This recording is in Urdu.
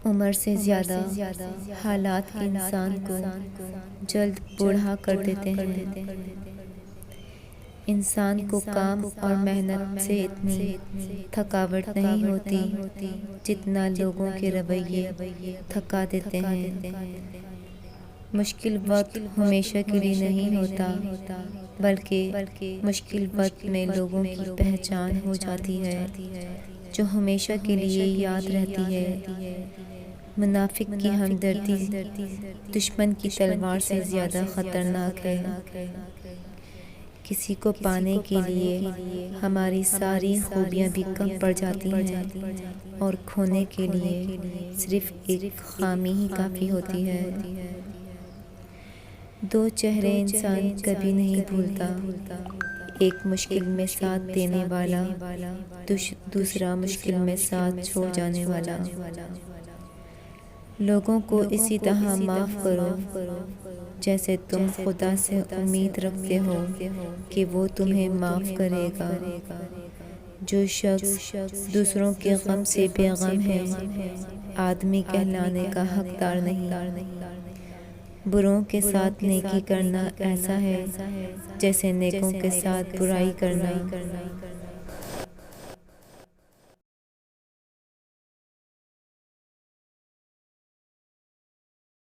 عمر سے زیادہ حالات انسان کو جلد بوڑھا کر دیتے ہیں۔ انسان کو کام اور محنت سے اتنی تھکاوٹ نہیں ہوتی جتنا لوگوں کے رویے تھکا دیتے ہیں۔ مشکل وقت ہمیشہ کے لیے نہیں ہوتا، بلکہ مشکل وقت میں لوگوں کی پہچان ہو جاتی ہے جو ہمیشہ کے لیے یاد رہتی ہے۔ منافق کی ہمدردی دشمن کی تلوار سے زیادہ خطرناک ہے۔ کسی کو پانے کے لیے ہماری ساری خوبیاں بھی کم پڑ جاتی ہیں اور کھونے کے لیے صرف ایک خامی ہی کافی ہوتی ہے۔ دو چہرے انسان کبھی نہیں بھولتا، ایک مشکل میں ساتھ دینے والا، دوسرا مشکل میں ساتھ چھوڑ جانے والا۔ لوگوں کو اسی طرح معاف کرو جیسے تم خدا سے امید رکھتے ہو کہ وہ تمہیں معاف کرے گا۔ جو شخص دوسروں کے غم سے بے غم ہے، آدمی کہلانے کا حقدار نہیں۔ بروں کے ساتھ نیکی کرنا ایسا ہے جیسے نیکوں کے ساتھ برائی کرنا۔